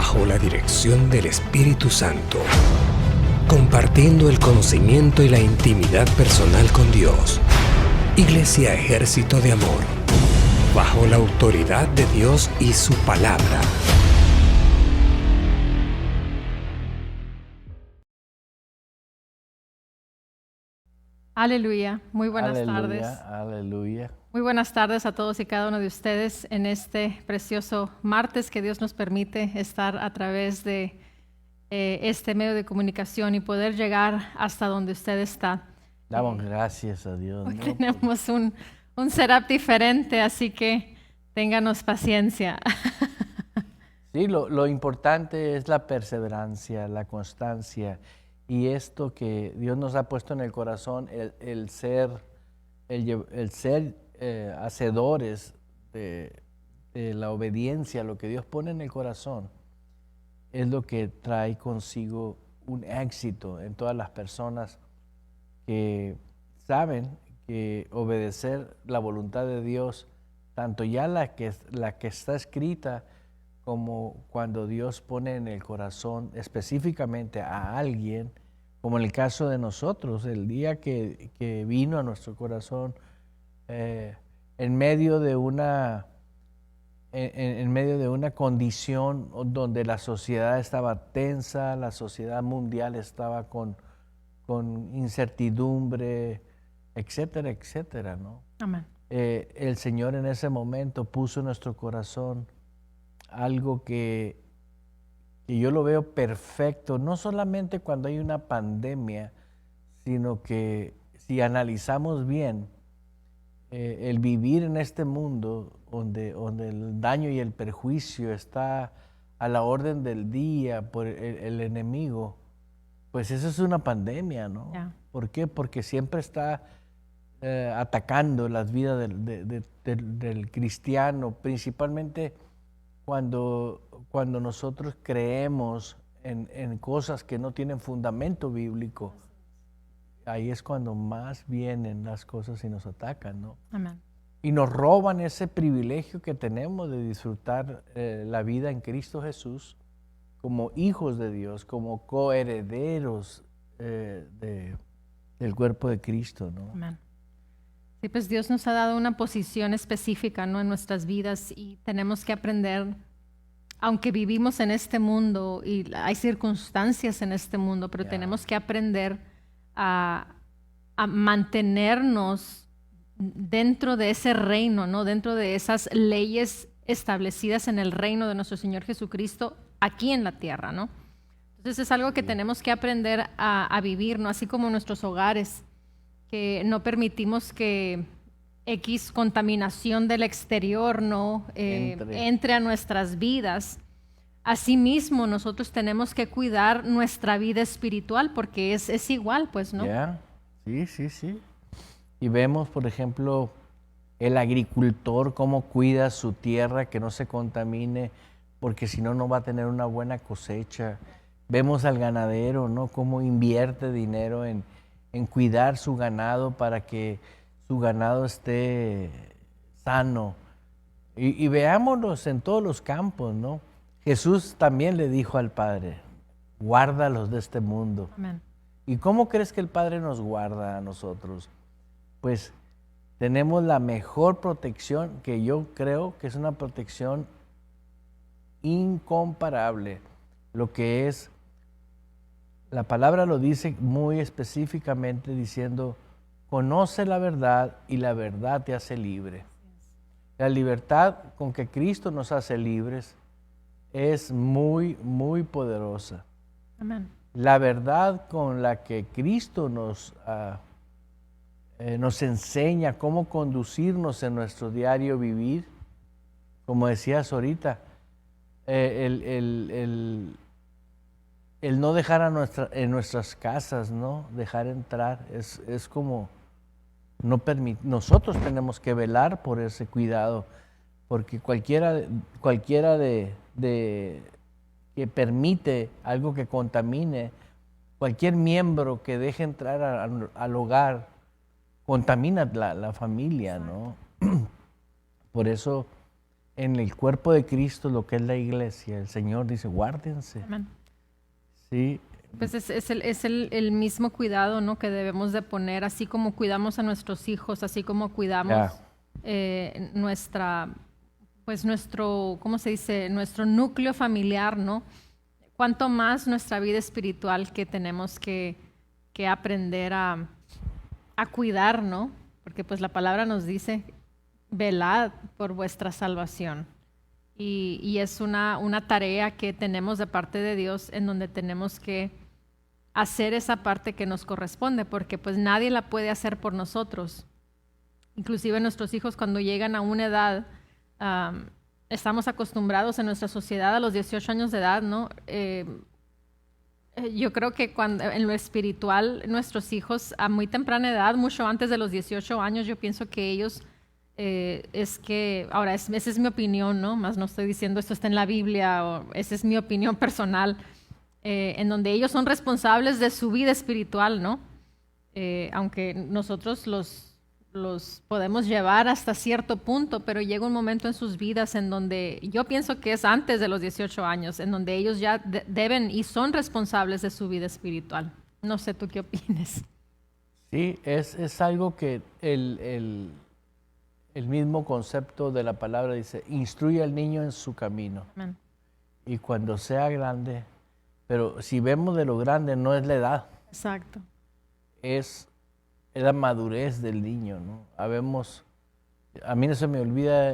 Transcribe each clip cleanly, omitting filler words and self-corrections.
bajo la dirección del Espíritu Santo, compartiendo el conocimiento y la intimidad personal con Dios. Iglesia Ejército de Amor, bajo la autoridad de Dios y su palabra. Aleluya, muy buenas tardes. Aleluya. Muy buenas tardes a todos y cada uno de ustedes en este precioso martes que Dios nos permite estar a través de este medio de comunicación y poder llegar hasta donde usted está. Damos gracias a Dios. Hoy tenemos un setup diferente, así que ténganos paciencia. Sí, lo importante es la perseverancia, la constancia y esto que Dios nos ha puesto en el corazón, el ser hacedores de la obediencia a lo que Dios pone en el corazón, es lo que trae consigo un éxito en todas las personas que saben que obedecer la voluntad de Dios, tanto ya la que está escrita, como cuando Dios pone en el corazón específicamente a alguien, como en el caso de nosotros, el día que vino a nuestro corazón en medio de una condición donde la sociedad estaba tensa, la sociedad mundial estaba con incertidumbre, etcétera, etcétera, ¿no? Amén. El Señor en ese momento puso en nuestro corazón algo que yo lo veo perfecto, no solamente cuando hay una pandemia, sino que si analizamos bien, el vivir en este mundo donde el daño y el perjuicio está a la orden del día por el enemigo, pues eso es una pandemia, ¿no? Yeah. ¿Por qué? Porque siempre está atacando las vidas del cristiano, principalmente cuando nosotros creemos en cosas que no tienen fundamento bíblico. Ahí es cuando más vienen las cosas y nos atacan, ¿no? Amén. Y nos roban ese privilegio que tenemos de disfrutar la vida en Cristo Jesús como hijos de Dios, como coherederos del cuerpo de Cristo, ¿no? Amén. Sí, pues Dios nos ha dado una posición específica, ¿no?, en nuestras vidas y tenemos que aprender, aunque vivimos en este mundo y hay circunstancias en este mundo, pero tenemos que aprender a mantenernos dentro de ese reino, ¿no?, dentro de esas leyes establecidas en el reino de nuestro Señor Jesucristo aquí en la tierra, ¿no? Entonces es algo que tenemos que aprender a vivir, ¿no? Así como en nuestros hogares, que no permitimos que X contaminación del exterior, ¿no?, entre a nuestras vidas. Asimismo, nosotros tenemos que cuidar nuestra vida espiritual porque es igual, pues, ¿no? Sí. Y vemos, por ejemplo, el agricultor cómo cuida su tierra, que no se contamine, porque si no, no va a tener una buena cosecha. Vemos al ganadero, ¿no?, cómo invierte dinero en cuidar su ganado para que su ganado esté sano. Y veámonos en todos los campos, ¿no? Jesús también le dijo al Padre, guárdalos de este mundo. Amén. ¿Y cómo crees que el Padre nos guarda a nosotros? Pues tenemos la mejor protección, que yo creo que es una protección incomparable. Lo que es, la palabra lo dice muy específicamente diciendo, conoce la verdad y la verdad te hace libre. La libertad con que Cristo nos hace libres es muy, muy poderosa. Amén. La verdad con la que Cristo nos enseña cómo conducirnos en nuestro diario vivir, como decías ahorita, el no dejar en nuestras casas, ¿no? Dejar entrar, es como nosotros tenemos que velar por ese cuidado, porque cualquiera que permite algo que contamine, cualquier miembro que deje entrar al hogar, contamina la familia, ¿no? Por eso en el cuerpo de Cristo, lo que es la iglesia, el Señor dice, guárdense. Amén. Sí, Pues es el mismo cuidado, ¿no? Que debemos de poner, así como cuidamos a nuestros hijos, así como cuidamos nuestro, ¿cómo se dice? Nuestro núcleo familiar, ¿no? Cuanto más nuestra vida espiritual que tenemos que aprender a cuidar, ¿no? Porque pues la palabra nos dice, velad por vuestra salvación. Y es una tarea que tenemos de parte de Dios en donde tenemos que hacer esa parte que nos corresponde, porque pues nadie la puede hacer por nosotros. Inclusive nuestros hijos cuando llegan a una edad, estamos acostumbrados en nuestra sociedad a los 18 años de edad, ¿no? Yo creo que cuando en lo espiritual, nuestros hijos a muy temprana edad, mucho antes de los 18 años, yo pienso que ellos, esa es mi opinión, ¿no? Más no estoy diciendo esto está en la Biblia, o esa es mi opinión personal, en donde ellos son responsables de su vida espiritual, ¿no? Aunque nosotros los podemos llevar hasta cierto punto, pero llega un momento en sus vidas en donde yo pienso que es antes de los 18 años, en donde ellos ya deben y son responsables de su vida espiritual. No sé, ¿tú qué opinas? sí, es algo que el mismo concepto de la palabra dice, instruye al niño en su camino. Amén. Y cuando sea grande, pero si vemos de lo grande, no es la edad, Exacto. es la madurez del niño, ¿no? A mí no se me olvida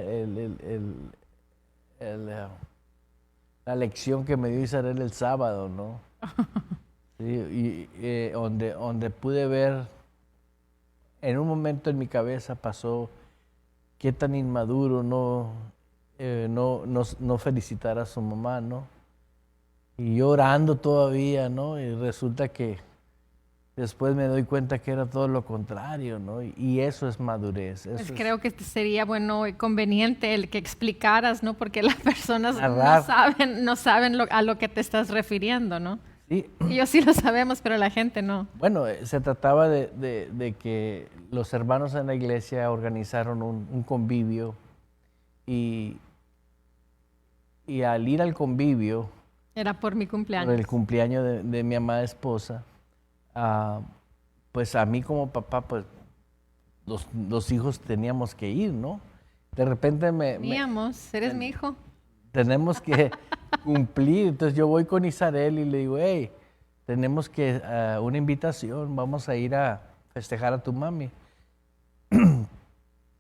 la lección que me dio Isabel el sábado, ¿no? Sí, donde pude ver, en un momento en mi cabeza pasó qué tan inmaduro no felicitar a su mamá, ¿no? Y yo orando todavía, ¿no? Y resulta que después me doy cuenta que era todo lo contrario, ¿no? Y eso es madurez. Pues creo que sería bueno y conveniente el que explicaras, ¿no? Porque las personas no saben a lo que te estás refiriendo, ¿no? Sí. Ellos sí lo sabemos, pero la gente no. Bueno, se trataba de que los hermanos en la iglesia organizaron un convivio y al ir al convivio, era por mi cumpleaños. Por el cumpleaños de mi amada esposa, pues a mí como papá, pues los hijos teníamos que ir, ¿no? De repente eres mi hijo. Tenemos que cumplir. Entonces yo voy con Isabel y le digo, hey, tenemos que una invitación, vamos a ir a festejar a tu mami.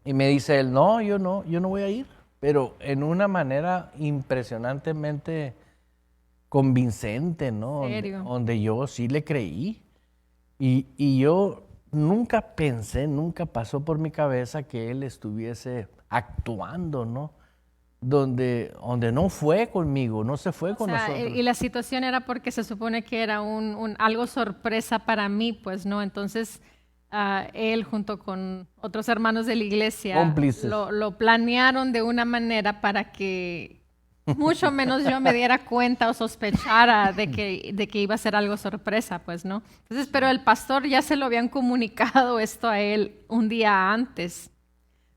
Y me dice él, no, yo no voy a ir. Pero en una manera impresionantemente convincente, ¿no? ¿Serio? Donde yo sí le creí. Y yo nunca pasó por mi cabeza que él estuviese actuando, ¿no? Donde no fue conmigo, no se fue con nosotros. Y la situación era porque se supone que era algo sorpresa para mí, pues, ¿no? Entonces, él junto con otros hermanos de la iglesia cómplices, lo planearon de una manera para que mucho menos yo me diera cuenta o sospechara de que iba a ser algo sorpresa, pues, ¿no? Entonces, pero el pastor ya se lo habían comunicado esto a él un día antes,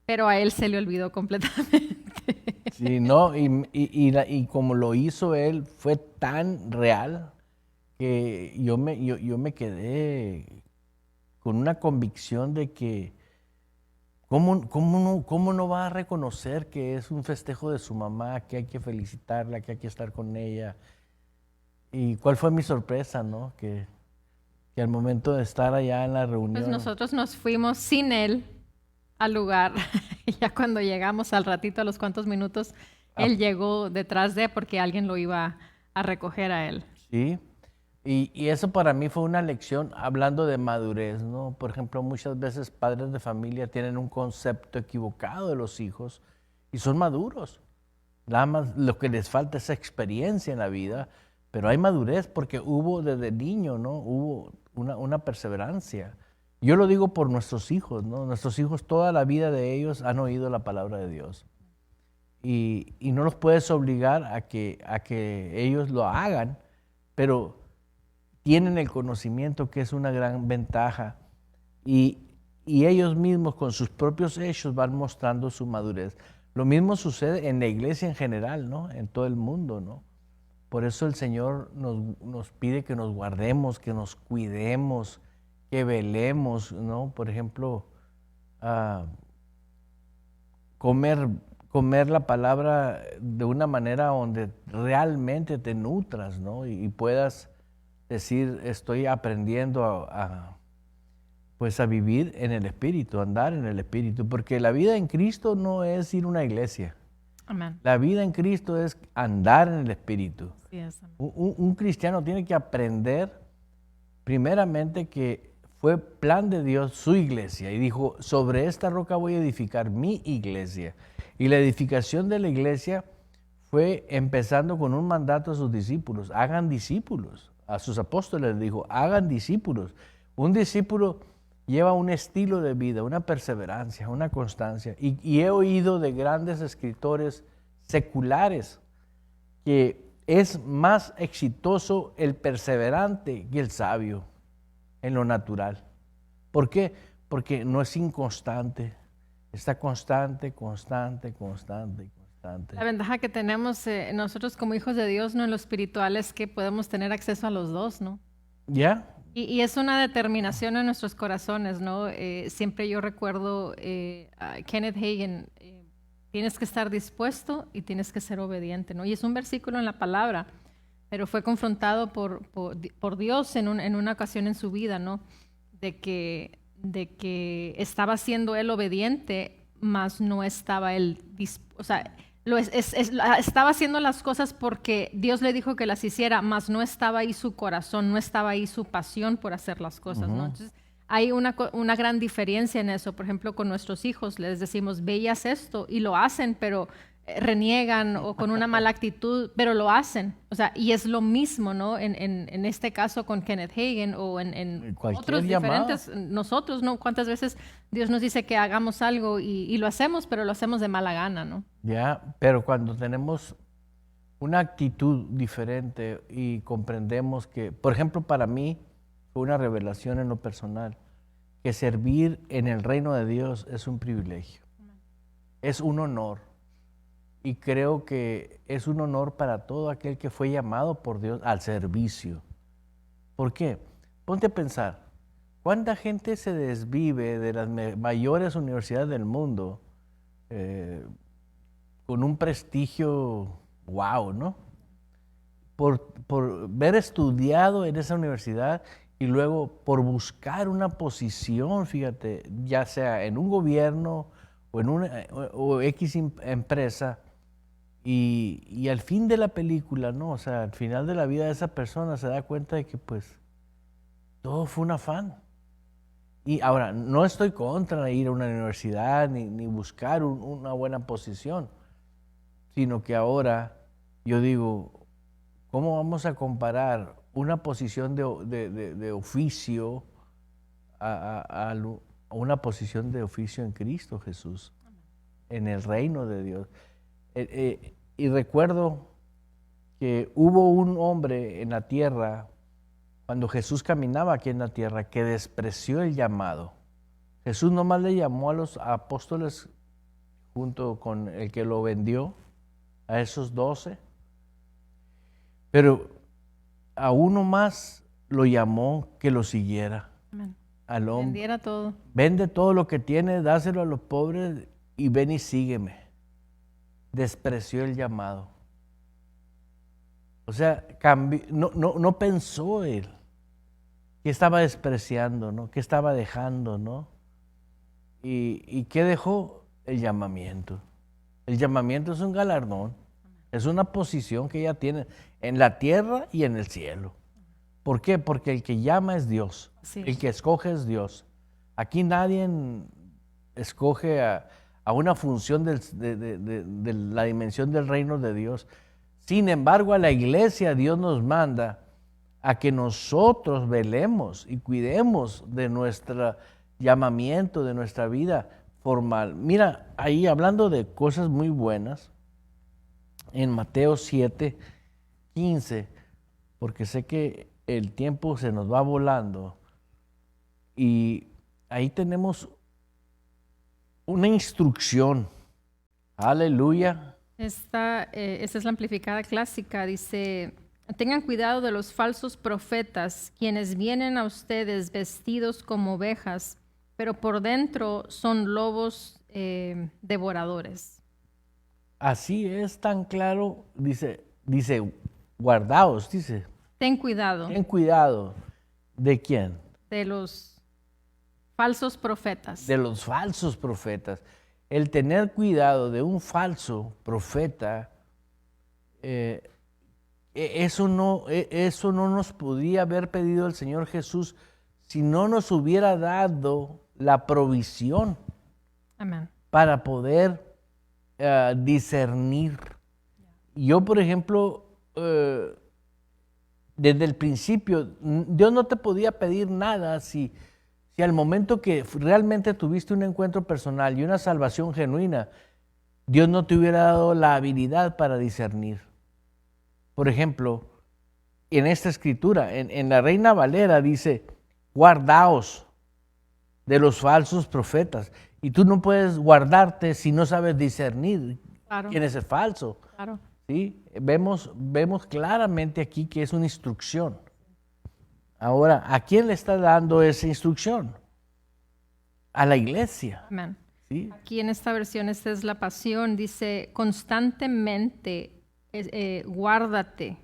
pero a él se le olvidó completamente. Sí, no, y como lo hizo él, fue tan real que yo me quedé con una convicción de que ¿cómo no va a reconocer que es un festejo de su mamá, que hay que felicitarla, que hay que estar con ella? Y cuál fue mi sorpresa, ¿no? Que al momento de estar allá en la reunión... Pues nosotros nos fuimos sin él al lugar. Ya cuando llegamos al ratito, a los cuantos minutos, él llegó detrás porque alguien lo iba a recoger a él. Sí, y eso para mí fue una lección hablando de madurez, ¿no? Por ejemplo, muchas veces padres de familia tienen un concepto equivocado de los hijos y son maduros. Nada más lo que les falta es experiencia en la vida, pero hay madurez porque hubo desde niño, ¿no? Hubo una perseverancia. Yo lo digo por nuestros hijos, ¿no? Nuestros hijos, toda la vida de ellos han oído la palabra de Dios. Y no los puedes obligar a que ellos lo hagan, pero tienen el conocimiento, que es una gran ventaja. Y ellos mismos con sus propios hechos van mostrando su madurez. Lo mismo sucede en la iglesia en general, ¿no? En todo el mundo, ¿no? Por eso el Señor nos pide que nos guardemos, que nos cuidemos, que velemos, ¿no? Por ejemplo, comer la palabra de una manera donde realmente te nutras, ¿no? Y puedas decir, estoy aprendiendo pues a vivir en el Espíritu, a andar en el Espíritu, porque la vida en Cristo no es ir a una iglesia. Amén. La vida en Cristo es andar en el Espíritu. Sí, es, amén. Un cristiano tiene que aprender primeramente que fue plan de Dios su iglesia y dijo, sobre esta roca voy a edificar mi iglesia. Y la edificación de la iglesia fue empezando con un mandato a sus discípulos, hagan discípulos. A sus apóstoles les dijo, hagan discípulos. Un discípulo lleva un estilo de vida, una perseverancia, una constancia. Y he oído de grandes escritores seculares que es más exitoso el perseverante que el sabio en lo natural. ¿Por qué? Porque no es inconstante, está constante. La ventaja que tenemos nosotros como hijos de Dios, ¿no? En lo espiritual es que podemos tener acceso a los dos, ¿no? ¿Ya? Y es una determinación en nuestros corazones, ¿no? Siempre yo recuerdo a Kenneth Hagin, tienes que estar dispuesto y tienes que ser obediente, ¿no? Y es un versículo en la palabra, pero fue confrontado por Dios en una ocasión en su vida, ¿no? De que estaba siendo él obediente, mas no estaba él o sea, estaba haciendo las cosas porque Dios le dijo que las hiciera, mas no estaba ahí su corazón, no estaba ahí su pasión por hacer las cosas, ¿no? Entonces, hay una gran diferencia en eso. Por ejemplo, con nuestros hijos les decimos, ve y haz esto, y lo hacen, pero reniegan o con una mala actitud, pero lo hacen. O sea, y es lo mismo, ¿no? En este caso con Kenneth Hagin o en otros diferentes, nosotros, ¿no? ¿Cuántas veces Dios nos dice que hagamos algo y lo hacemos, pero lo hacemos de mala gana, ¿no? Ya, pero cuando tenemos una actitud diferente y comprendemos que, por ejemplo, para mí fue una revelación en lo personal, que servir en el reino de Dios es un privilegio, es un honor. Y creo que es un honor para todo aquel que fue llamado por Dios al servicio. ¿Por qué? Ponte a pensar, ¿cuánta gente se desvive de las mayores universidades del mundo con un prestigio wow, ¿no? Por haber estudiado en esa universidad y luego por buscar una posición, fíjate, ya sea en un gobierno o en una X empresa, y al fin de la película, ¿no? O sea, al final de la vida de esa persona se da cuenta de que pues todo fue un afán. Y ahora, no estoy contra ir a una universidad ni buscar una buena posición, sino que ahora yo digo, ¿cómo vamos a comparar una posición de oficio a una posición de oficio en Cristo Jesús, en el reino de Dios? Y recuerdo que hubo un hombre en la tierra, cuando Jesús caminaba aquí en la tierra, que despreció el llamado. Jesús nomás le llamó a los apóstoles junto con el que lo vendió, a esos 12, pero a uno más lo llamó que lo siguiera. Amén. Al hombre. Vendiera todo. Vende todo lo que tiene, dáselo a los pobres y ven y sígueme. Despreció el llamado. O sea, no pensó él que estaba despreciando, ¿no? Que estaba dejando, ¿no? ¿Y qué dejó? El llamamiento. El llamamiento es un galardón, es una posición que ella tiene en la tierra y en el cielo. ¿Por qué? Porque el que llama es Dios, sí. El que escoge es Dios. Aquí nadie escoge a una función de la dimensión del reino de Dios. Sin embargo, a la iglesia Dios nos manda a que nosotros velemos y cuidemos de nuestro llamamiento, de nuestra vida formal. Mira, ahí hablando de cosas muy buenas, en Mateo 7:15, porque sé que el tiempo se nos va volando, y ahí tenemos una instrucción Aleluya. Esta es la amplificada clásica, dice, tengan cuidado de los falsos profetas, quienes vienen a ustedes vestidos como ovejas, pero por dentro son lobos devoradores. Así es tan claro, dice, guardaos, dice. Ten cuidado Ten cuidado. ¿De quién? de los falsos profetas. De los falsos profetas. El tener cuidado de un falso profeta, eso no nos podía haber pedido el Señor Jesús si no nos hubiera dado la provisión Amén. para poder discernir. Yo, por ejemplo, desde el principio, Dios no te podía pedir nada si al momento que realmente tuviste un encuentro personal y una salvación genuina, Dios no te hubiera dado la habilidad para discernir. Por ejemplo, en esta escritura, en la Reina Valera dice, guardaos de los falsos profetas. Y tú no puedes guardarte si no sabes discernir Claro. quién es el falso. Claro. ¿Sí? Vemos claramente aquí que es una instrucción. Ahora, ¿a quién le está dando esa instrucción? A la iglesia. Amén. ¿Sí? Aquí en esta versión, esta es la pasión, dice constantemente guárdate.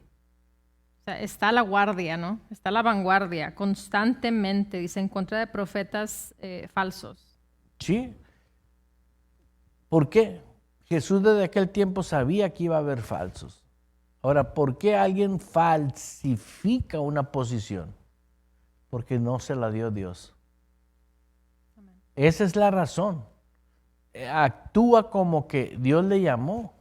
O sea, está la guardia, ¿no? Está la vanguardia, constantemente, dice, en contra de profetas falsos. ¿Sí? ¿Por qué? Jesús desde aquel tiempo sabía que iba a haber falsos. Ahora, ¿por qué alguien falsifica una posición? Porque no se la dio Dios. Esa es la razón. Actúa como que Dios le llamó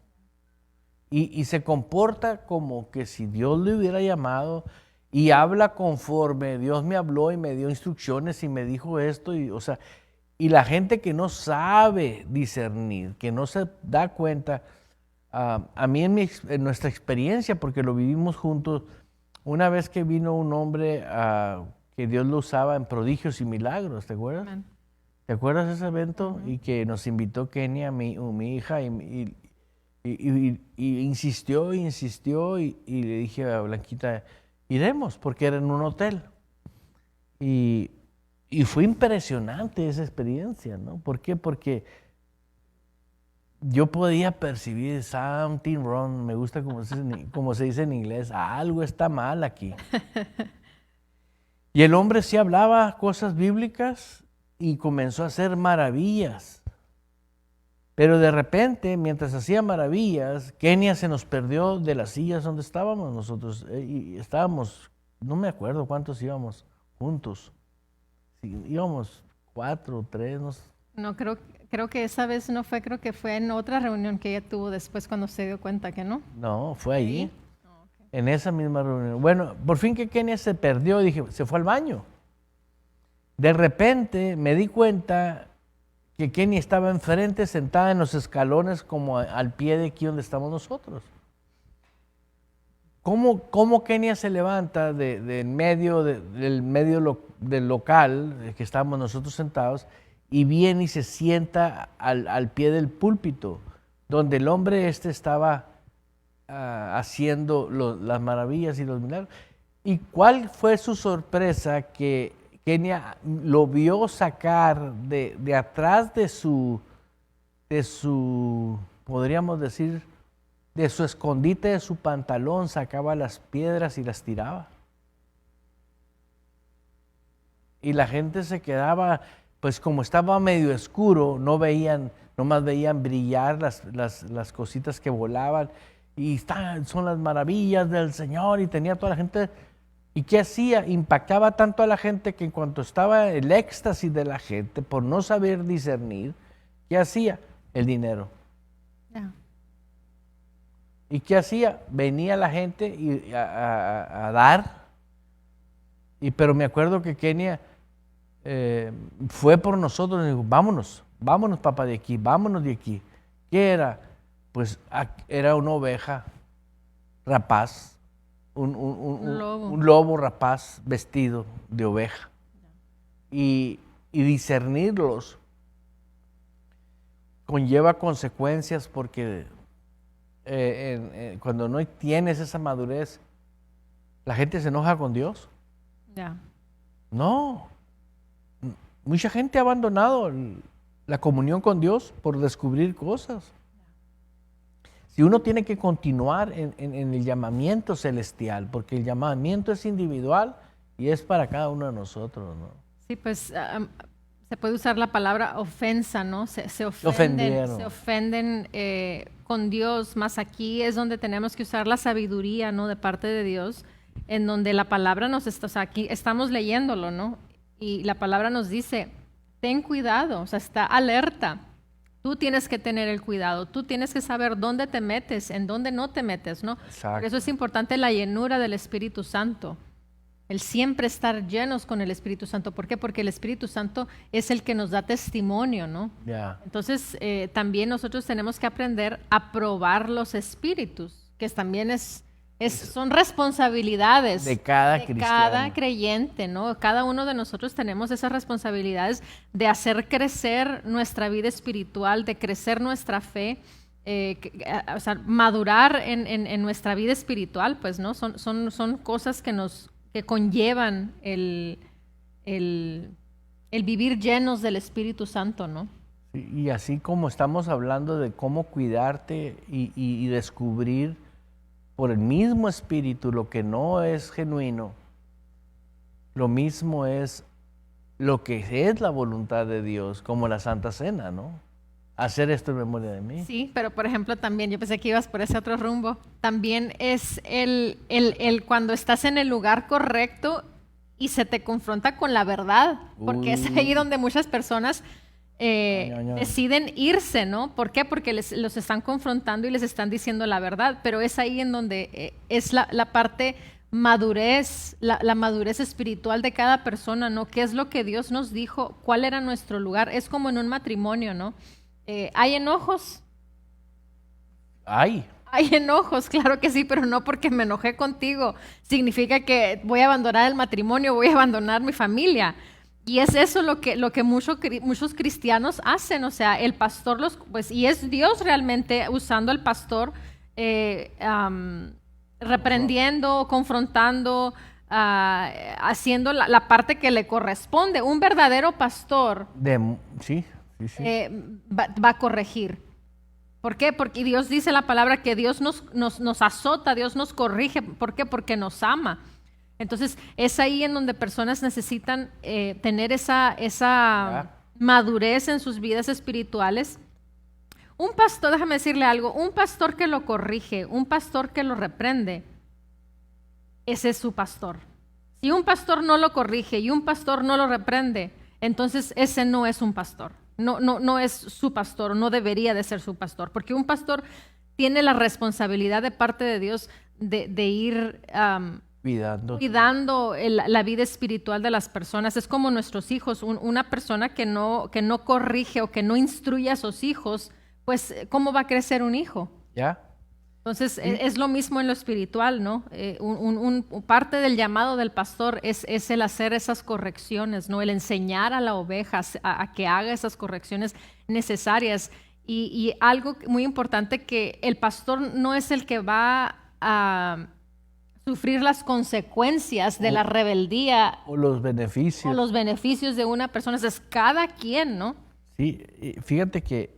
y se comporta como que si Dios le hubiera llamado y habla conforme Dios me habló y me dio instrucciones y me dijo esto. Y la gente que no sabe discernir, que no se da cuenta, a mí en nuestra experiencia, porque lo vivimos juntos, una vez que vino un hombre que Dios lo usaba en prodigios y milagros, ¿te acuerdas? Amén. ¿Te acuerdas de ese evento? Y que nos invitó Kenia, mi hija, y insistió y le dije a Blanquita, iremos, porque era en un hotel. Y fue impresionante esa experiencia, ¿no? ¿Por qué? Porque yo podía percibir something wrong, me gusta como se dice en inglés, algo está mal aquí. Y el hombre sí hablaba cosas bíblicas y comenzó a hacer maravillas. Pero de repente, mientras hacía maravillas, Kenia se nos perdió de las sillas donde estábamos nosotros. Y estábamos, no me acuerdo cuántos íbamos juntos. Sí, íbamos 4 o 3, no sé. No, creo que esa vez no fue, creo que fue en otra reunión que ella tuvo después cuando se dio cuenta que no. No, fue allí, ¿Sí? Oh, okay. en esa misma reunión. Bueno, por fin que Kenia se perdió, dije, se fue al baño. De repente me di cuenta que Kenia estaba enfrente, sentada en los escalones, como al pie de aquí donde estamos nosotros. ¿Cómo Kenia se levanta del medio del local que estábamos nosotros sentados y viene y se sienta al pie del púlpito, donde el hombre estaba haciendo las maravillas y los milagros? ¿Y cuál fue su sorpresa? Que Kenia lo vio sacar de atrás de su, podríamos decir, de su escondite de su pantalón, sacaba las piedras y las tiraba. Y la gente se quedaba, pues como estaba medio oscuro, no veían, nomás veían brillar las cositas que volaban. Y son las maravillas del Señor, y tenía toda la gente. ¿Y qué hacía? Impactaba tanto a la gente que en cuanto estaba el éxtasis de la gente, por no saber discernir, ¿qué hacía? El dinero. Yeah. ¿Y qué hacía? Venía la gente a dar. Pero me acuerdo que Kenia fue por nosotros y dijo, vámonos papá de aquí, vámonos de aquí. ¿Qué era? Pues era una oveja rapaz. Un lobo rapaz vestido de oveja. Y discernirlos conlleva consecuencias porque cuando no tienes esa madurez, la gente se enoja con Dios. Ya. No. Mucha gente ha abandonado la comunión con Dios por descubrir cosas. Si uno tiene que continuar en el llamamiento celestial, porque el llamamiento es individual y es para cada uno de nosotros, ¿no? Sí, pues se puede usar la palabra ofensa, ¿no? Se ofendieron. se ofenden con Dios, más aquí es donde tenemos que usar la sabiduría, ¿no? De parte de Dios, en donde la palabra nos está, o sea, aquí estamos leyéndolo, ¿no? Y la palabra nos dice, ten cuidado, o sea, está alerta. Tú tienes que tener el cuidado, tú tienes que saber dónde te metes, en dónde no te metes, ¿no? Exacto. Por eso es importante la llenura del Espíritu Santo, el siempre estar llenos con el Espíritu Santo. ¿Por qué? Porque el Espíritu Santo es el que nos da testimonio, ¿no? Ya. Entonces, también nosotros tenemos que aprender a probar los espíritus, que también son responsabilidades De cada cada cristiano. creyente, ¿no? Cada uno de nosotros tenemos esas responsabilidades de hacer crecer nuestra vida espiritual, de crecer nuestra fe, o sea, madurar en nuestra vida espiritual, pues, ¿no? Son cosas que conllevan el vivir llenos del Espíritu Santo, ¿no? Y así como estamos hablando de cómo cuidarte y descubrir por el mismo Espíritu lo que no es genuino, lo mismo es lo que es la voluntad de Dios, como la Santa Cena, ¿no? Hacer esto en memoria de mí. Sí, pero por ejemplo también, yo pensé que ibas por ese otro rumbo, también es el cuando estás en el lugar correcto y se te confronta con la verdad, porque es ahí donde muchas personas deciden irse, ¿no? ¿Por qué? Porque los están confrontando y les están diciendo la verdad, pero es ahí en donde es la parte madurez, la madurez espiritual de cada persona, ¿no? ¿Qué es lo que Dios nos dijo? ¿Cuál era nuestro lugar? Es como en un matrimonio, ¿no? ¿Hay enojos? Ay, Hay enojos, claro que sí, pero no porque me enojé contigo. Significa que voy a abandonar el matrimonio, voy a abandonar mi familia. Y es eso lo que muchos cristianos hacen. O sea, el pastor pues, y es Dios realmente usando al pastor, reprendiendo, confrontando, haciendo la parte que le corresponde. Un verdadero pastor sí. va a corregir. ¿Por qué? Porque Dios dice la palabra que Dios nos azota, Dios nos corrige. ¿Por qué? Porque nos ama. Entonces, es ahí en donde personas necesitan tener esa madurez en sus vidas espirituales. Un pastor, déjame decirle algo, un pastor que lo corrige, un pastor que lo reprende, ese es su pastor. Si un pastor no lo corrige y un pastor no lo reprende, entonces ese no es un pastor. No es su pastor, no debería de ser su pastor, porque un pastor tiene la responsabilidad de parte de Dios de ir cuidando la vida espiritual de las personas. Es como nuestros hijos. Una persona que no corrige o que no instruye a sus hijos, pues ¿cómo va a crecer un hijo? ¿Ya? Entonces es lo mismo en lo espiritual, ¿no? Parte del llamado del pastor es el hacer esas correcciones, ¿no? El enseñar a la oveja a que haga esas correcciones necesarias. Y algo muy importante, que el pastor no es el que va a sufrir las consecuencias de la rebeldía O los beneficios. o los beneficios de una persona. Es cada quien, ¿no? Sí, fíjate que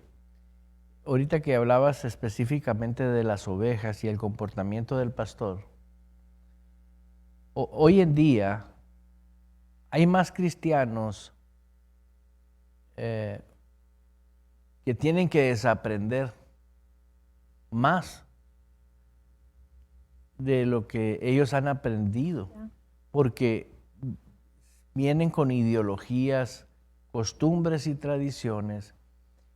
ahorita que hablabas específicamente de las ovejas y el comportamiento del pastor, hoy en día hay más cristianos que tienen que desaprender más de lo que ellos han aprendido, porque vienen con ideologías, costumbres y tradiciones.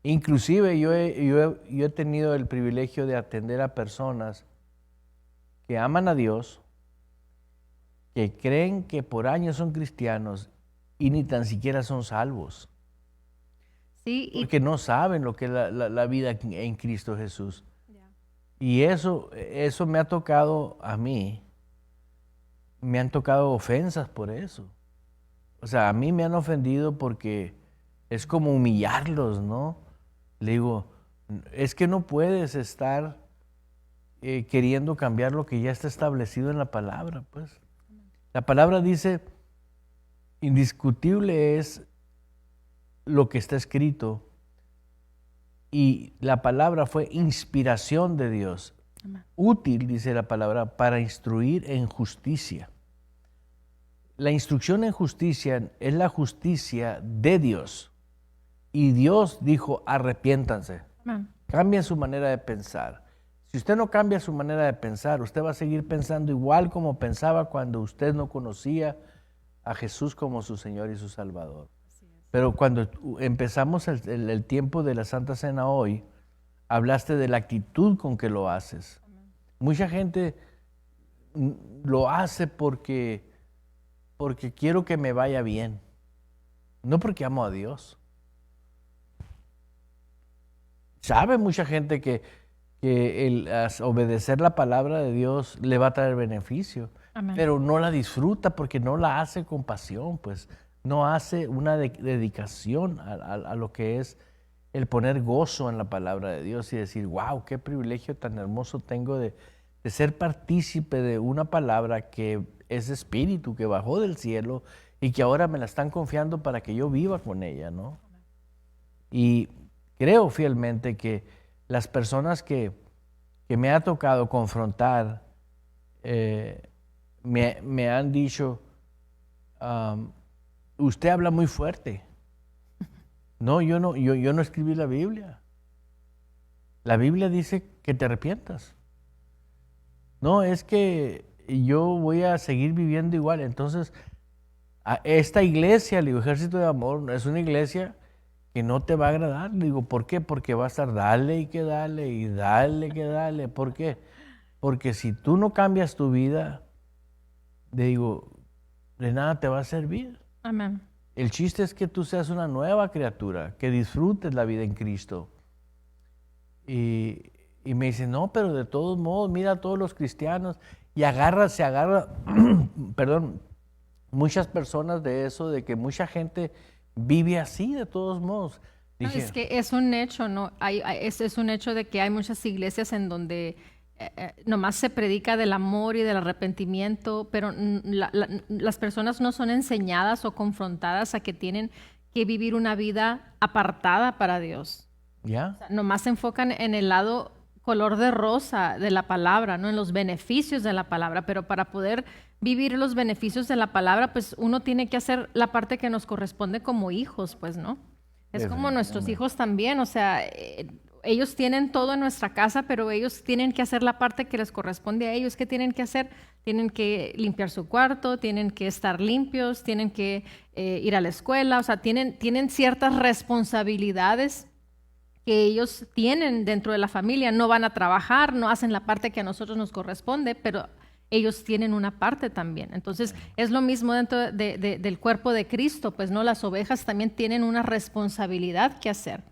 Inclusive yo he tenido el privilegio de atender a personas que aman a Dios, que creen que por años son cristianos y ni tan siquiera son salvos. Sí, Porque no saben lo que es la vida en Cristo Jesús. Y eso me ha tocado a mí. Me han tocado ofensas por eso. O sea, a mí me han ofendido porque es como humillarlos, ¿no? Le digo, es que no puedes estar queriendo cambiar lo que ya está establecido en la palabra, pues. La palabra dice, indiscutible es lo que está escrito, y la palabra fue inspiración de Dios. Amén. Útil, dice la palabra, para instruir en justicia. La instrucción en justicia es la justicia de Dios. Y Dios dijo, arrepiéntanse. Amén. Cambien su manera de pensar. Si usted no cambia su manera de pensar, usted va a seguir pensando igual como pensaba cuando usted no conocía a Jesús como su Señor y su Salvador. Pero cuando empezamos el tiempo de la Santa Cena hoy, hablaste de la actitud con que lo haces. Mucha gente lo hace porque quiero que me vaya bien, no porque amo a Dios. Sabe mucha gente que el obedecer la palabra de Dios le va a traer beneficio, Amén. pero no la disfruta porque no la hace con pasión, pues no hace una dedicación a lo que es el poner gozo en la palabra de Dios y decir, wow, qué privilegio tan hermoso tengo de ser partícipe de una palabra que es espíritu, que bajó del cielo y que ahora me la están confiando para que yo viva con ella, ¿no? Y creo fielmente que las personas que me ha tocado confrontar me han dicho, usted habla muy fuerte. No, yo no escribí la Biblia. La Biblia dice que te arrepientas. No, es que yo voy a seguir viviendo igual. Entonces, a esta iglesia, le digo, Ejército de Amor, es una iglesia que no te va a agradar. Le digo, ¿por qué? Porque va a estar dale y que dale y dale que dale. ¿Por qué? Porque si tú no cambias tu vida, le digo, de nada te va a servir. Amén. El chiste es que tú seas una nueva criatura, que disfrutes la vida en Cristo. Y me dice, no, pero de todos modos, mira a todos los cristianos. Y se agarra, perdón, muchas personas de eso, de que mucha gente vive así de todos modos. No, Dije, es que es un hecho, ¿no? Es un hecho de que hay muchas iglesias en donde nomás se predica del amor y del arrepentimiento, pero las personas no son enseñadas o confrontadas a que tienen que vivir una vida apartada para Dios. ¿ya? O sea, nomás se enfocan en el lado color de rosa de la palabra, ¿no? En los beneficios de la palabra, pero para poder vivir los beneficios de la palabra, pues uno tiene que hacer la parte que nos corresponde como hijos, pues, ¿no? Es como nuestros hijos también, o sea, ellos tienen todo en nuestra casa, pero ellos tienen que hacer la parte que les corresponde a ellos. ¿Qué tienen que hacer? Tienen que limpiar su cuarto, tienen que estar limpios, tienen que ir a la escuela, o sea, tienen ciertas responsabilidades que ellos tienen dentro de la familia. No van a trabajar, no hacen la parte que a nosotros nos corresponde, pero ellos tienen una parte también. Entonces, es lo mismo dentro del cuerpo de Cristo, pues, ¿no? Las ovejas también tienen una responsabilidad que hacer.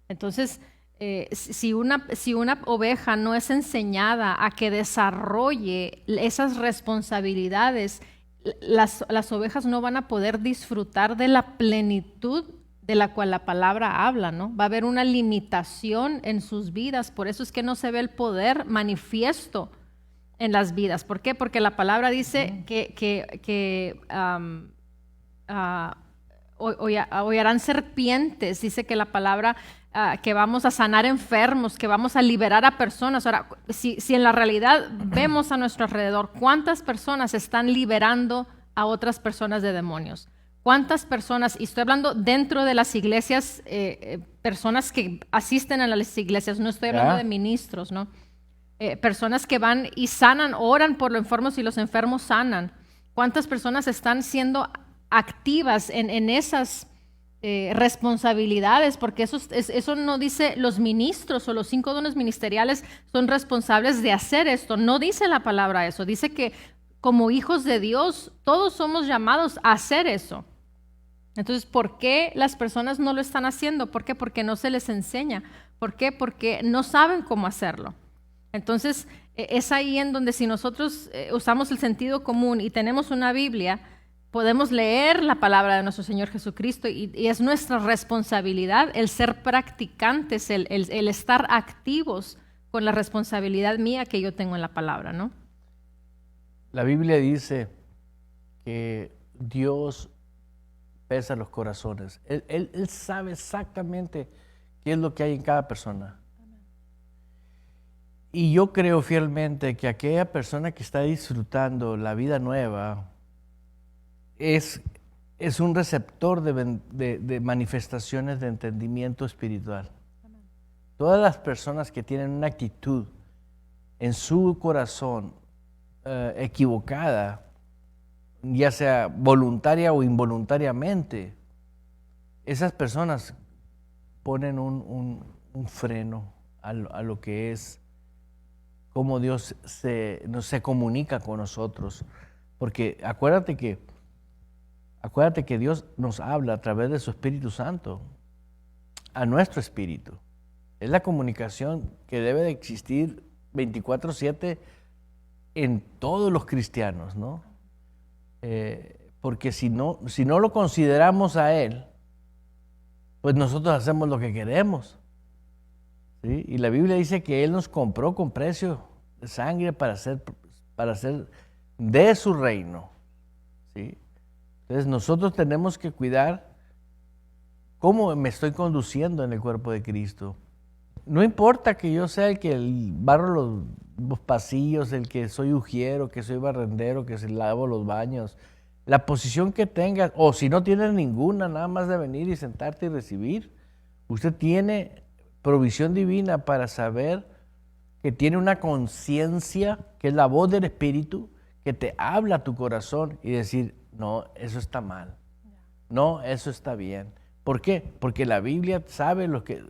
Entonces, si una oveja no es enseñada a que desarrolle esas responsabilidades, las ovejas no van a poder disfrutar de la plenitud de la cual la palabra habla, ¿no? Va a haber una limitación en sus vidas, por eso es que no se ve el poder manifiesto en las vidas. ¿Por qué? Porque la palabra dice que hollarán serpientes, dice que la palabra que vamos a sanar enfermos, que vamos a liberar a personas. Ahora, si en la realidad vemos a nuestro alrededor, ¿cuántas personas están liberando a otras personas de demonios? ¿Cuántas personas, y estoy hablando dentro de las iglesias, personas que asisten a las iglesias, no estoy hablando de ministros, ¿no? Personas que van y sanan, oran por los enfermos y los enfermos sanan. ¿Cuántas personas están siendo activas en esas responsabilidades? Porque eso no dice los ministros o los 5 dones ministeriales son responsables de hacer esto. No dice la palabra eso. Dice que como hijos de Dios todos somos llamados a hacer eso. Entonces, ¿por qué las personas no lo están haciendo? ¿Por qué? Porque no se les enseña. ¿Por qué? Porque no saben cómo hacerlo. Entonces, es ahí en donde si nosotros usamos el sentido común y tenemos una Biblia, podemos leer la palabra de nuestro Señor Jesucristo y es nuestra responsabilidad el ser practicantes, el estar activos con la responsabilidad mía que yo tengo en la palabra, ¿no? La Biblia dice que Dios pesa los corazones. Él sabe exactamente qué es lo que hay en cada persona. Y yo creo fielmente que aquella persona que está disfrutando la vida nueva es un receptor de manifestaciones de entendimiento espiritual. Todas las personas que tienen una actitud en su corazón equivocada, ya sea voluntaria o involuntariamente, esas personas ponen un freno a lo que es cómo Dios se comunica con nosotros. Porque acuérdate que Dios nos habla a través de su Espíritu Santo a nuestro espíritu. Es la comunicación que debe de existir 24/7 en todos los cristianos, ¿no? Porque si no lo consideramos a Él, pues nosotros hacemos lo que queremos, ¿sí? Y la Biblia dice que Él nos compró con precio de sangre para ser de su reino, ¿sí? Entonces nosotros tenemos que cuidar cómo me estoy conduciendo en el cuerpo de Cristo. No importa que yo sea el que barro los pasillos, el que soy ujiero, que soy barrendero, que se lavo los baños, la posición que tengas, o si no tienes ninguna, nada más de venir y sentarte y recibir. Usted tiene provisión divina para saber que tiene una conciencia, que es la voz del Espíritu, que te habla a tu corazón y decir, no, eso está mal, no, eso está bien. ¿Por qué? Porque la Biblia sabe lo que...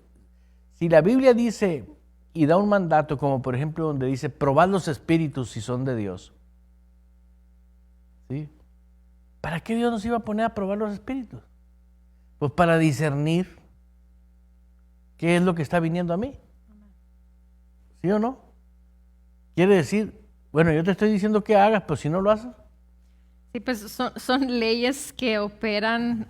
Si la Biblia dice y da un mandato, como por ejemplo donde dice, probad los espíritus si son de Dios, ¿sí? ¿Para qué Dios nos iba a poner a probar los espíritus? Pues para discernir qué es lo que está viniendo a mí. ¿Sí o no? Quiere decir, bueno, yo te estoy diciendo que hagas, pero si no lo haces. Sí, pues son leyes que operan,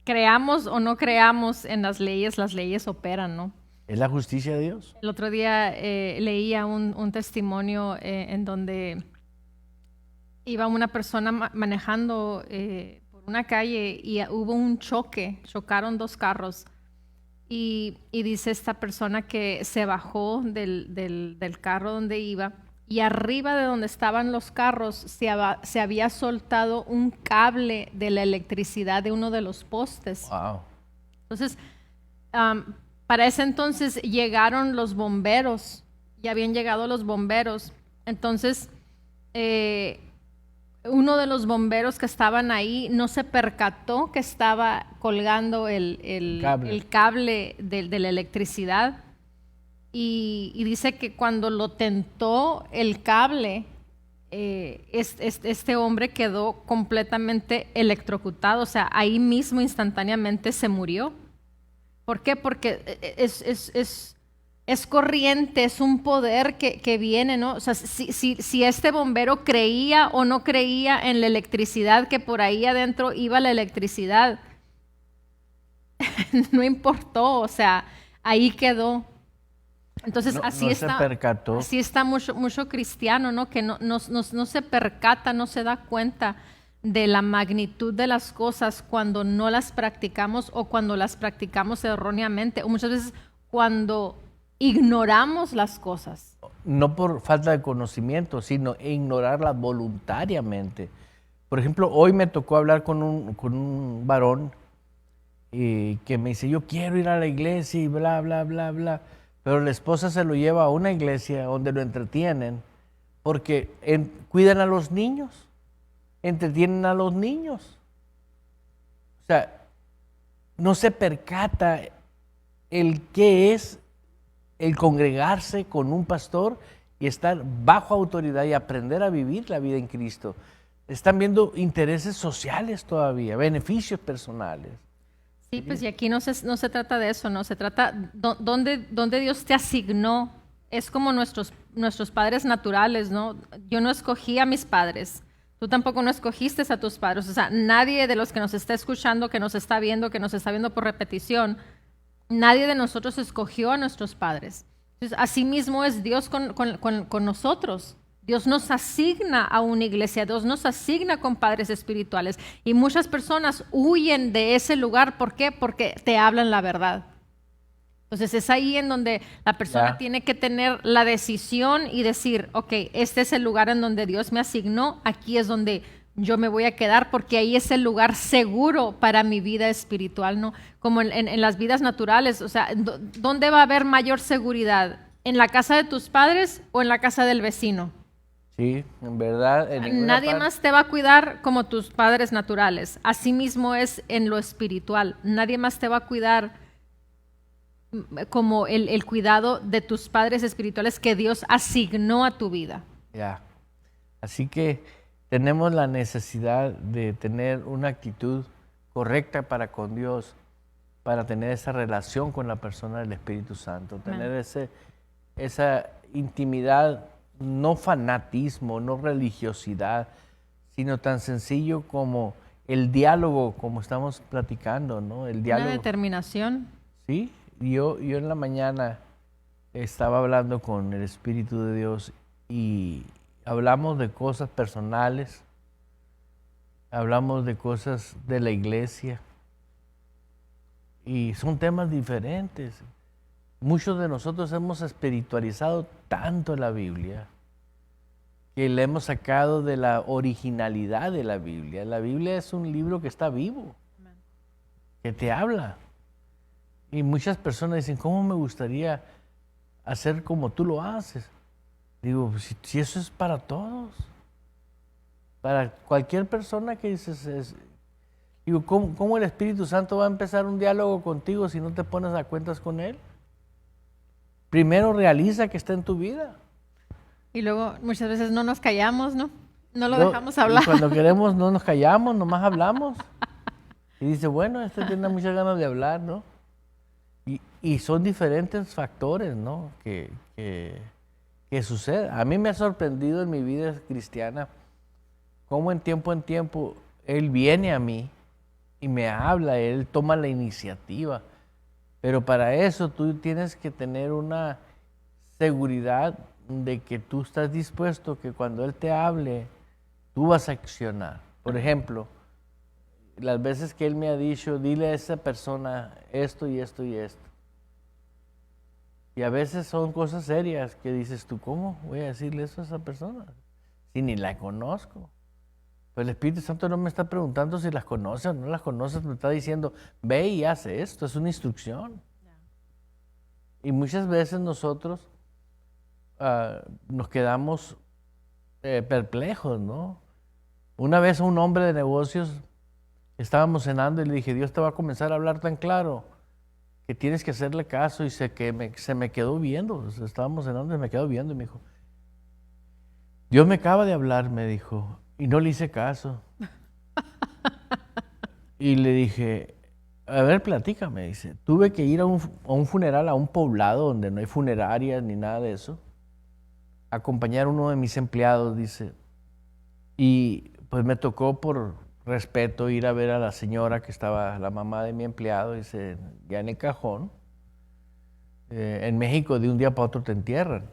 creamos o no creamos en las leyes operan, ¿no? Es la justicia de Dios. El otro día leía un testimonio en donde iba una persona manejando por una calle y hubo un choque, chocaron dos carros y dice esta persona que se bajó del carro donde iba y arriba de donde estaban los carros se había soltado un cable de la electricidad de uno de los postes. Wow. Entonces, para ese entonces llegaron los bomberos, ya habían llegado los bomberos. Entonces, uno de los bomberos que estaban ahí no se percató que estaba colgando el cable de la electricidad. Y dice que cuando lo tentó el cable, este hombre quedó completamente electrocutado. O sea, ahí mismo instantáneamente se murió. ¿Por qué? Porque es corriente, es un poder que viene, ¿no? O sea, si este bombero creía o no creía en la electricidad, que por ahí adentro iba la electricidad, no importó, o sea, ahí quedó. Entonces, así está mucho cristiano, ¿no? Que no se percata, no se da cuenta de la magnitud de las cosas cuando no las practicamos o cuando las practicamos erróneamente o muchas veces cuando ignoramos las cosas. No por falta de conocimiento, sino ignorarlas voluntariamente. Por ejemplo, hoy me tocó hablar con un varón que me dice, yo quiero ir a la iglesia y bla, bla, bla, bla. Pero la esposa se lo lleva a una iglesia donde lo entretienen porque cuidan a los niños, entretienen a los niños. O sea, no se percata el qué es el congregarse con un pastor y estar bajo autoridad y aprender a vivir la vida en Cristo. Están viendo intereses sociales todavía, beneficios personales. Sí, pues y aquí no se trata de eso, ¿no? Se trata donde Dios te asignó. Es como nuestros padres naturales, ¿no? Yo no escogí a mis padres. Tú tampoco no escogiste a tus padres. O sea, nadie de los que nos está escuchando, que nos está viendo por repetición, nadie de nosotros escogió a nuestros padres. Entonces, así mismo es Dios con nosotros. Dios nos asigna a una iglesia, Dios nos asigna con padres espirituales. Y muchas personas huyen de ese lugar. ¿Por qué? Porque te hablan la verdad. Entonces es ahí en donde la persona tiene que tener la decisión y decir, ok, este es el lugar en donde Dios me asignó, aquí es donde yo me voy a quedar, porque ahí es el lugar seguro para mi vida espiritual, ¿no? Como en las vidas naturales, o sea, ¿dónde va a haber mayor seguridad? ¿En la casa de tus padres o en la casa del vecino? Sí, en verdad. Nadie más te va a cuidar como tus padres naturales. Así mismo es en lo espiritual. Nadie más te va a cuidar como el cuidado de tus padres espirituales que Dios asignó a tu vida. Ya. Así que tenemos la necesidad de tener una actitud correcta para con Dios, para tener esa relación con la persona del Espíritu Santo, tener esa intimidad, no fanatismo, no religiosidad, sino tan sencillo como el diálogo, como estamos platicando, ¿no? El diálogo. Una determinación. Sí. Yo en la mañana estaba hablando con el Espíritu de Dios y hablamos de cosas personales, hablamos de cosas de la iglesia y son temas diferentes. Muchos de nosotros hemos espiritualizado tanto la Biblia que le hemos sacado de la originalidad de la Biblia. La Biblia es un libro que está vivo, que te habla. Y muchas personas dicen, ¿cómo me gustaría hacer como tú lo haces? Digo, si eso es para todos, para cualquier persona que dices, digo, ¿cómo el Espíritu Santo va a empezar un diálogo contigo si no te pones a cuentas con Él? Primero realiza que está en tu vida. Y luego muchas veces no nos callamos, ¿no? No lo dejamos hablar. Y cuando queremos no nos callamos, nomás hablamos. Y dice, bueno, este tiene muchas ganas de hablar, ¿no? Y son diferentes factores, ¿no? que suceden. A mí me ha sorprendido en mi vida cristiana cómo en tiempo Él viene a mí y me habla, Él toma la iniciativa. Pero para eso tú tienes que tener una seguridad de que tú estás dispuesto, que cuando Él te hable, tú vas a accionar. Por ejemplo, las veces que Él me ha dicho, dile a esa persona esto y esto y esto. Y a veces son cosas serias que dices tú, ¿cómo voy a decirle eso a esa persona? Si ni la conozco. Pues el Espíritu Santo no me está preguntando si las conoce o no las conoces, me está diciendo, ve y haz esto, es una instrucción. Y muchas veces nosotros nos quedamos perplejos, ¿no? Una vez a un hombre de negocios estábamos cenando y le dije, Dios te va a comenzar a hablar tan claro que tienes que hacerle caso, y se me quedó viendo. Estábamos cenando y me quedó viendo y me dijo, Dios me acaba de hablar, me dijo, y no le hice caso. Y le dije, a ver, platícame, dice, tuve que ir a un funeral, a un poblado donde no hay funerarias ni nada de eso, acompañar a uno de mis empleados, dice, y pues me tocó por respeto ir a ver a la señora que estaba, la mamá de mi empleado, dice, ya en el cajón. En México de un día para otro te entierran.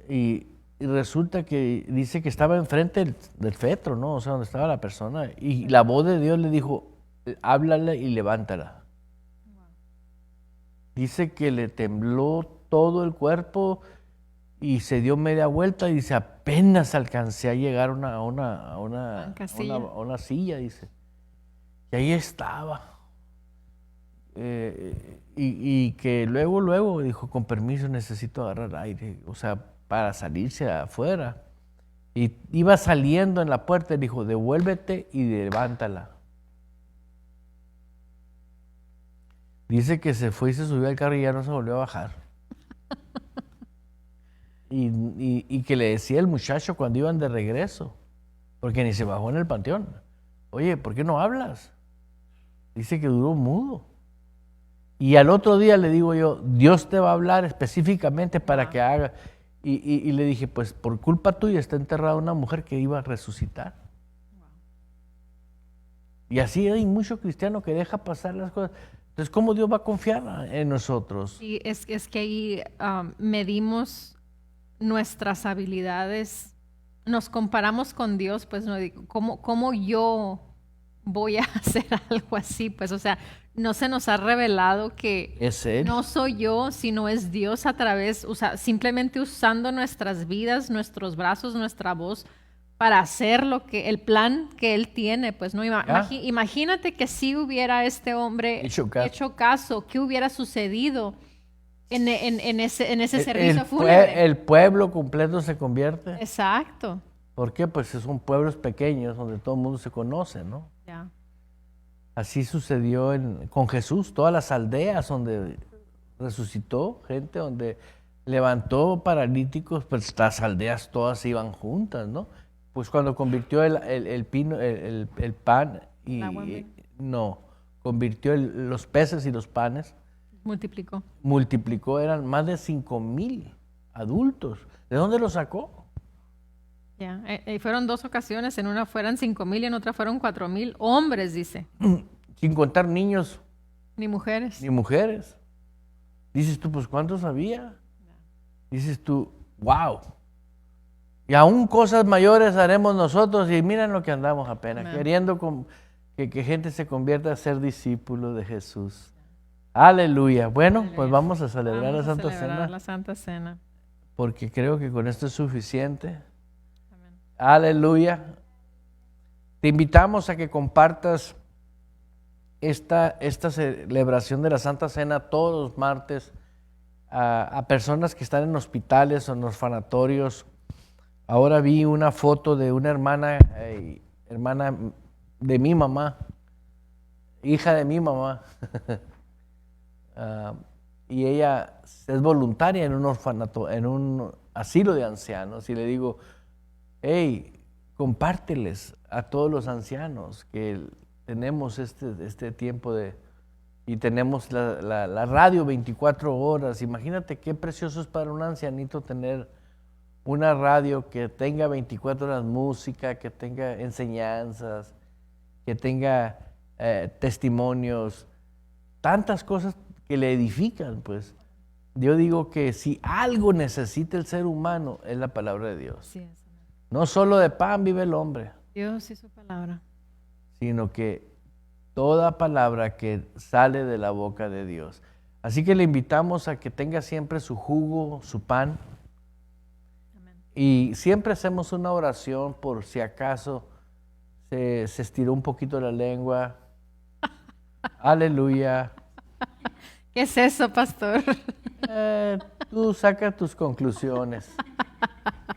Y resulta que dice que estaba enfrente del féretro, ¿no? O sea, donde estaba la persona. Y la voz de Dios le dijo, háblale y levántala. Wow. Dice que le tembló todo el cuerpo y se dio media vuelta y dice, apenas alcancé a llegar a una silla, dice. Y ahí estaba. Y que luego dijo, con permiso, necesito agarrar aire, o sea, para salirse afuera. Y iba saliendo en la puerta y dijo, devuélvete y levántala. Dice que se fue y se subió al carro y ya no se volvió a bajar. Y que le decía el muchacho cuando iban de regreso, porque ni se bajó en el panteón, oye, ¿por qué no hablas? Dice que duró mudo. Y al otro día le digo yo, Dios te va a hablar específicamente para que haga. Y le dije, pues por culpa tuya está enterrada una mujer que iba a resucitar. Y así hay mucho cristiano que deja pasar las cosas. Entonces, ¿cómo Dios va a confiar en nosotros? Sí, es que ahí medimos nuestras habilidades, nos comparamos con Dios, pues no digo, ¿cómo yo voy a hacer algo así? Pues, o sea, no se nos ha revelado que Es Él. no soy yo, sino es Dios a través, simplemente usando nuestras vidas, nuestros brazos, nuestra voz para hacer el plan que Él tiene. Pues no, imagínate que si hubiera este hombre hecho caso, ¿qué hubiera sucedido en ese servicio fúnebre? El pueblo completo se convierte. Exacto. ¿Por qué? Pues son pueblos pequeños donde todo el mundo se conoce, ¿no? Ya. Así sucedió con Jesús, todas las aldeas donde resucitó gente, donde levantó paralíticos, pues las aldeas todas iban juntas, ¿no? Pues cuando convirtió el pan convirtió los peces y los panes. Multiplicó, eran más de 5,000 adultos. ¿De dónde los sacó? Ya, y fueron 2 ocasiones, en una fueron 5,000 y en otra fueron 4,000 hombres, dice. Sin contar niños. Ni mujeres. Ni mujeres. Dices tú, pues ¿cuántos había? Dices tú, wow. Y aún cosas mayores haremos nosotros y miren lo que andamos apenas, queriendo que gente se convierta a ser discípulo de Jesús. Aleluya. Bueno, pues vamos a celebrar la Santa Cena. Porque creo que con esto es suficiente. Amén. Aleluya. Te invitamos a que compartas esta celebración de la Santa Cena todos los martes a personas que están en hospitales o en orfanatorios. Ahora vi una foto de una hermana de mi mamá, hija de mi mamá, y ella es voluntaria en un orfanato, en un asilo de ancianos, y le digo, hey, compárteles a todos los ancianos que tenemos este tiempo y tenemos la radio 24 horas. Imagínate qué precioso es para un ancianito tener una radio que tenga 24 horas música, que tenga enseñanzas, que tenga testimonios, tantas cosas que le edifican, pues. Yo digo que si algo necesita el ser humano es la palabra de Dios. Sí, no solo de pan vive el hombre. Dios y su palabra. Sino que toda palabra que sale de la boca de Dios. Así que le invitamos a que tenga siempre su jugo, su pan. Y siempre hacemos una oración por si acaso se estiró un poquito la lengua. Aleluya. ¿Qué es eso, pastor? Tú saca tus conclusiones.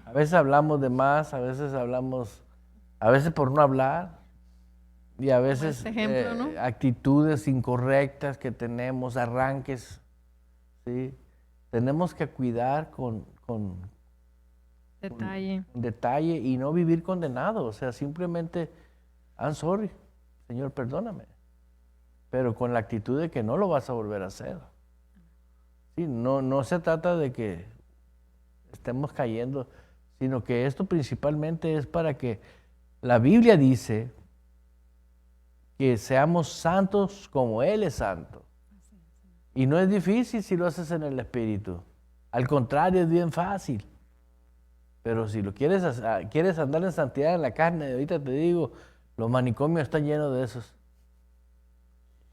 A veces hablamos de más, a veces por no hablar, y a veces ejemplo, ¿no? actitudes incorrectas que tenemos, arranques, ¿sí? Tenemos que cuidar con detalle y no vivir condenado, o sea, simplemente, I'm sorry, Señor, perdóname, pero con la actitud de que no lo vas a volver a hacer. Sí, no se trata de que estemos cayendo, sino que esto principalmente es para que la Biblia dice que seamos santos como Él es santo. Y no es difícil si lo haces en el Espíritu. Al contrario, es bien fácil. Pero si lo quieres andar en santidad en la carne, ahorita te digo, los manicomios están llenos de esos.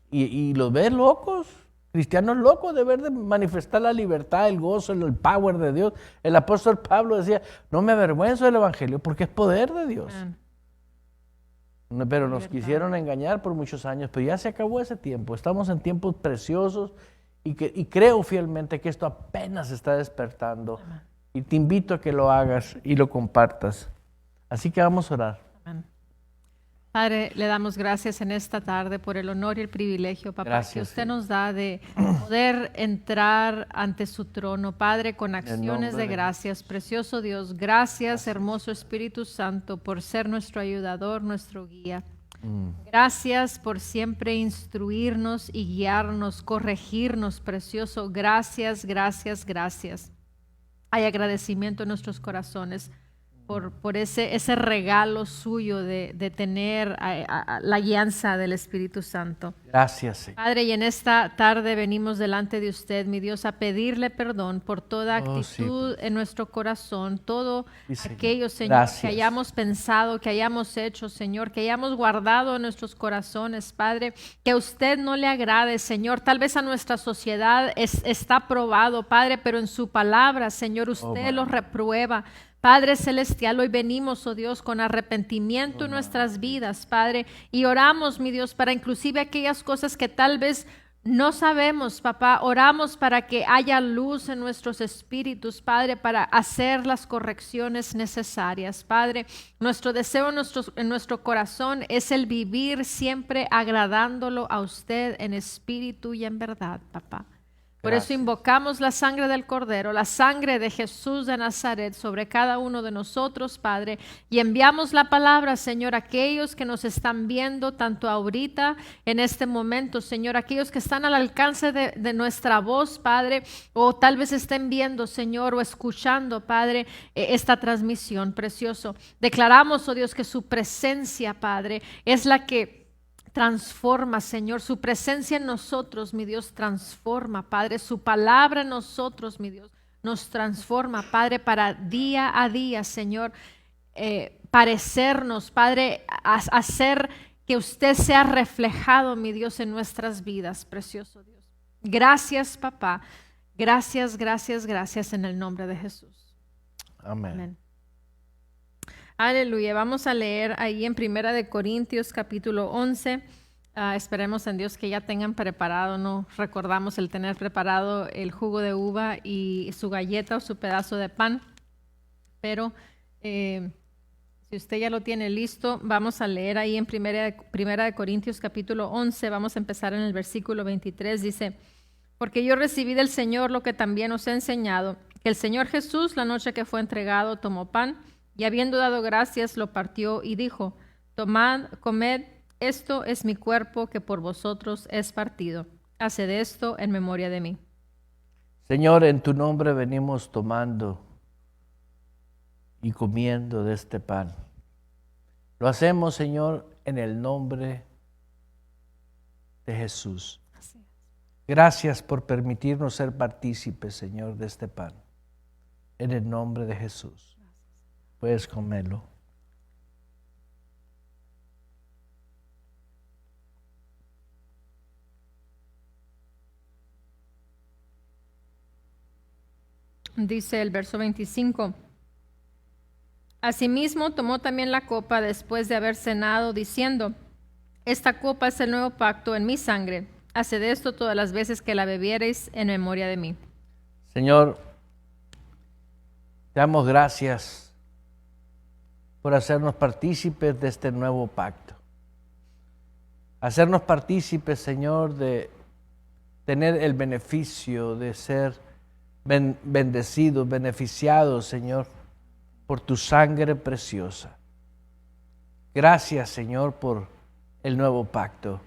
Y los ves locos, cristianos locos de ver de manifestar la libertad, el gozo, el power de Dios. El apóstol Pablo decía, no me avergüenzo del evangelio porque es poder de Dios. Pero nos quisieron engañar por muchos años, pero ya se acabó ese tiempo. Estamos en tiempos preciosos y creo fielmente que esto apenas se está despertando. Amén. Y te invito a que lo hagas y lo compartas. Así que vamos a orar. Amén. Padre, le damos gracias en esta tarde por el honor y el privilegio, papá, gracias, que usted nos da de poder entrar ante su trono, Padre, con acciones de gracias. Precioso Dios, gracias, hermoso Espíritu Santo, por ser nuestro ayudador, nuestro guía. Gracias por siempre instruirnos y guiarnos, corregirnos, precioso. Gracias, gracias, gracias. Hay agradecimiento en nuestros corazones por ese regalo suyo de tener la guianza del Espíritu Santo. Gracias, Señor. Padre, y en esta tarde venimos delante de usted, mi Dios, a pedirle perdón por toda actitud en nuestro corazón, todo Señor. aquello, Señor, Gracias. que hayamos pensado, que hayamos hecho, Señor, que hayamos guardado en nuestros corazones, Padre, que a usted no le agrade, Señor. Tal vez a nuestra sociedad está probado, Padre, pero en su palabra, Señor, usted lo reprueba. Padre Celestial, hoy venimos, oh Dios, con arrepentimiento en nuestras vidas, Padre, y oramos, mi Dios, para inclusive aquellas cosas que tal vez no sabemos, papá. Oramos para que haya luz en nuestros espíritus, Padre, para hacer las correcciones necesarias, Padre. Nuestro deseo en nuestro corazón es el vivir siempre agradándolo a usted en espíritu y en verdad, papá. Por eso invocamos la sangre del Cordero, la sangre de Jesús de Nazaret sobre cada uno de nosotros, Padre, y enviamos la palabra, Señor, a aquellos que nos están viendo, tanto ahorita, en este momento, Señor, aquellos que están al alcance de nuestra voz, Padre, o tal vez estén viendo, Señor, o escuchando, Padre, esta transmisión, precioso. Declaramos, oh Dios, que su presencia, Padre, es la que transforma, Señor. Su presencia en nosotros, mi Dios, transforma, Padre. Su palabra en nosotros, mi Dios, nos transforma, Padre, para día a día, Señor, parecernos, Padre, hacer que usted sea reflejado, mi Dios, en nuestras vidas, precioso Dios. Gracias, papá. Gracias, gracias, gracias en el nombre de Jesús. Amén. Amén. Aleluya. Vamos a leer ahí en 1 Corintios capítulo 11. Esperemos en Dios que ya tengan preparado, no recordamos el tener preparado el jugo de uva y su galleta o su pedazo de pan. Pero si usted ya lo tiene listo, vamos a leer ahí en 1 Corintios capítulo 11. Vamos a empezar en el versículo 23. Dice: porque yo recibí del Señor lo que también os he enseñado, que el Señor Jesús, la noche que fue entregado, tomó pan, y habiendo dado gracias, lo partió y dijo: tomad, comed, esto es mi cuerpo que por vosotros es partido. Haced esto en memoria de mí. Señor, en tu nombre venimos tomando y comiendo de este pan. Lo hacemos, Señor, en el nombre de Jesús. Gracias por permitirnos ser partícipes, Señor, de este pan. En el nombre de Jesús. Puedes comerlo. Dice el verso 25. Asimismo tomó también la copa después de haber cenado, diciendo: esta copa es el nuevo pacto en mi sangre. Haced esto todas las veces que la bebiereis en memoria de mí. Señor, te damos gracias por hacernos partícipes de este nuevo pacto. Hacernos partícipes, Señor, de tener el beneficio de ser bendecidos, beneficiados, Señor, por tu sangre preciosa. Gracias, Señor, por el nuevo pacto.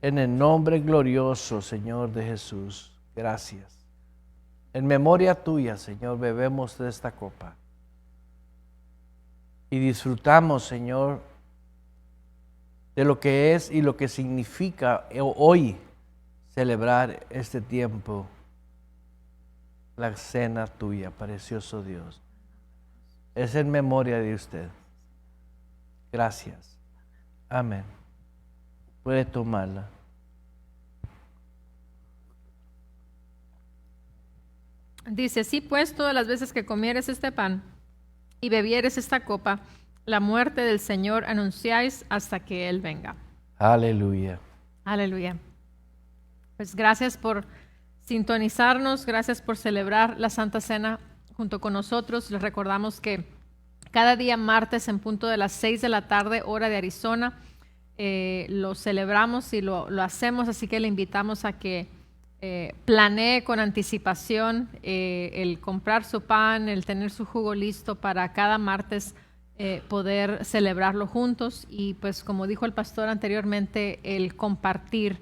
En el nombre glorioso, Señor, de Jesús, gracias. En memoria tuya, Señor, bebemos de esta copa. Y disfrutamos, Señor, de lo que es y lo que significa hoy celebrar este tiempo, la cena tuya, precioso Dios. Es en memoria de usted. Gracias. Amén. Puede tomarla. Dice: sí, pues, todas las veces que comieres este pan y bebieres esta copa, la muerte del Señor anunciáis hasta que Él venga. Aleluya. Aleluya. Pues gracias por sintonizarnos, gracias por celebrar la Santa Cena junto con nosotros. Les recordamos que cada día martes en punto de las 6 de la tarde, hora de Arizona, lo celebramos y lo hacemos, así que le invitamos a que planee con anticipación el comprar su pan, el tener su jugo listo para cada martes poder celebrarlo juntos y pues como dijo el pastor anteriormente, el compartir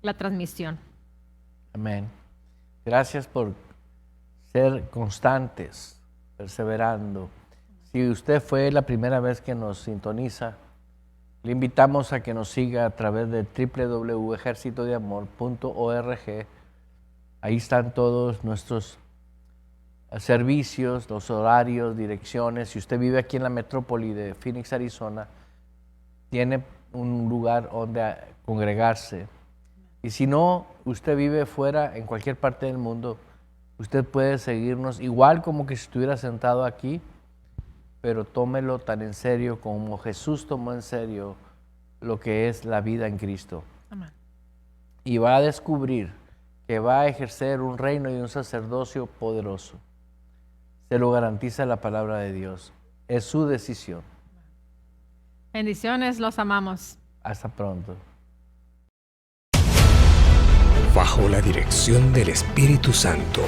la transmisión. Amén. Gracias por ser constantes perseverando. Si usted fue la primera vez que nos sintoniza, le invitamos a que nos siga a través de www.ejercitodeamor.org. Ahí están todos nuestros servicios, los horarios, direcciones. Si usted vive aquí en la metrópoli de Phoenix, Arizona, tiene un lugar donde congregarse. Y si no, usted vive fuera, en cualquier parte del mundo, usted puede seguirnos igual como que si estuviera sentado aquí, pero tómelo tan en serio como Jesús tomó en serio lo que es la vida en Cristo. Amén. Y va a descubrir que va a ejercer un reino y un sacerdocio poderoso. Se lo garantiza la palabra de Dios. Es su decisión. Bendiciones, los amamos. Hasta pronto. Bajo la dirección del Espíritu Santo,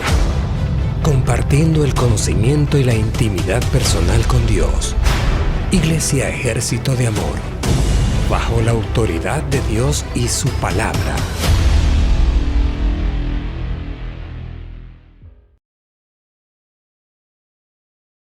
compartiendo el conocimiento y la intimidad personal con Dios. Iglesia Ejército de Amor, bajo la autoridad de Dios y su palabra.